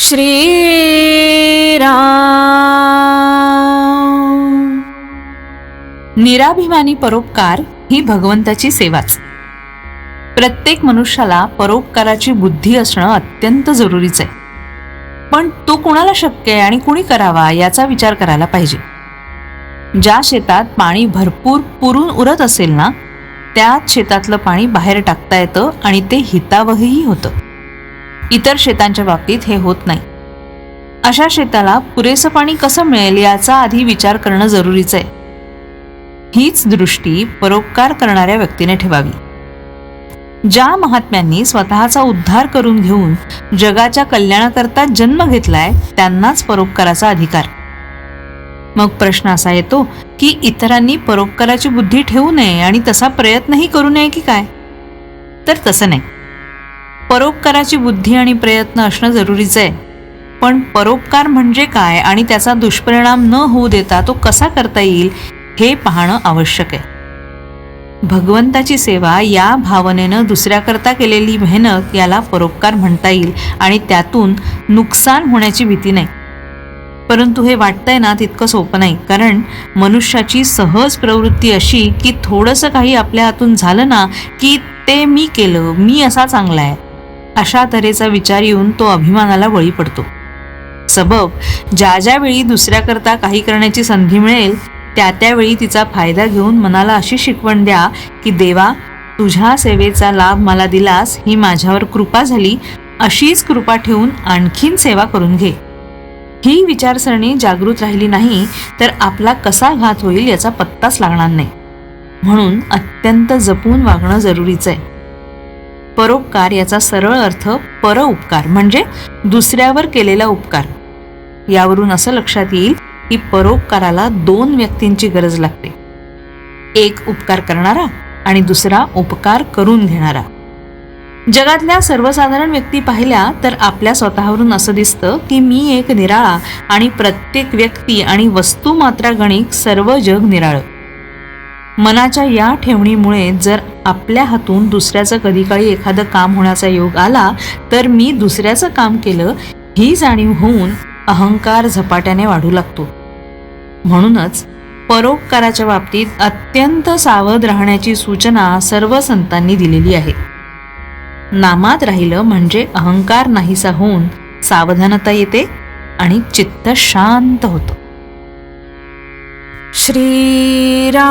श्रीराम. निराभिमानी परोपकार ही भगवंताची सेवाच. प्रत्येक मनुष्याला परोपकाराची बुद्धी असणं अत्यंत जरुरीच आहे. पण तो कुणाला शक्य आहे आणि कुणी करावा याचा विचार करायला पाहिजे. ज्या शेतात पाणी भरपूर पुरून उरत असेल ना, त्याच शेतातलं पाणी बाहेर टाकता येतं आणि ते हितावहही होतं. इतर शेतांच्या बाबतीत हे होत नाही. अशा शेताला पुरेसं पाणी कसं मिळेल याचा आधी विचार करणं जरुरीचं आहे. हीच दृष्टी परोपकार करणाऱ्या व्यक्तीने ठेवावी. ज्या महात्म्यांनी स्वतःचा उद्धार करून घेऊन जगाच्या कल्याणाकरता जन्म घेतलाय त्यांनाच परोपकाराचा अधिकार. मग प्रश्न असा येतो की इतरांनी परोपकाराची बुद्धी ठेवू नये आणि तसा प्रयत्नही करू नये की काय? तर तसं नाही. परोपकाराची बुद्धी आणि प्रयत्न असणं जरुरीचं आहे. पण परोपकार म्हणजे काय आणि त्याचा दुष्परिणाम न होऊ देता तो कसा करता येईल हे पाहणं आवश्यक आहे. भगवंताची सेवा या भावनेनं दुसऱ्याकरता केलेली मेहनत याला परोपकार म्हणता येईल आणि त्यातून नुकसान होण्याची भीती नाही. परंतु हे वाटतंय ना तितकं सोपं नाही. कारण मनुष्याची सहज प्रवृत्ती अशी की थोडंसं काही आपल्या हातून झालं ना की ते मी केलं, मी असा चांगला आहे, अशा तऱ्हेचा विचार येऊन तो अभिमानाला बळी पडतो. सबब ज्या ज्या वेळी दुसऱ्याकरता काही करण्याची संधी मिळेल त्या त्यावेळी तिचा फायदा घेऊन मनाला अशी शिकवण द्या की देवा, तुझ्या सेवेचा लाभ मला दिलास, ही माझ्यावर कृपा झाली, अशीच कृपा ठेवून आणखीन सेवा करून घे. ही विचारसरणी जागृत राहिली नाही तर आपला कसा घात होईल याचा पत्ताच लागणार नाही. म्हणून अत्यंत जपून वागणं जरुरीचं आहे. परोपकार याचा सरळ अर्थ परउपकार म्हणजे दुसऱ्यावर केलेला उपकार. यावरून असं लक्षात येईल की परोपकाराला दोन व्यक्तींची गरज लागते. एक उपकार करणारा आणि दुसरा उपकार करून घेणारा. जगातल्या सर्वसाधारण व्यक्ती पाहिल्या तर आपल्या स्वतःवरून असं दिसतं की मी एक निराळा आणि प्रत्येक व्यक्ती आणि वस्तू मात्रागणिक सर्व जग निराळं. मनाच्या या ठेवणीमुळे जर आपल्या हातून दुसऱ्याचं कधी काळी एखादं काम होण्याचा योग आला तर मी दुसऱ्याचं काम केलं ही जाणीव होऊन अहंकार झपाट्याने वाढू लागतो. म्हणूनच परोपकाराच्या बाबतीत अत्यंत सावध राहण्याची सूचना सर्व संतांनी दिलेली आहे. नामात राहिलं म्हणजे अहंकार नाहीसा होऊन सावधानता येते आणि चित्त शांत होतं. श्रीराम.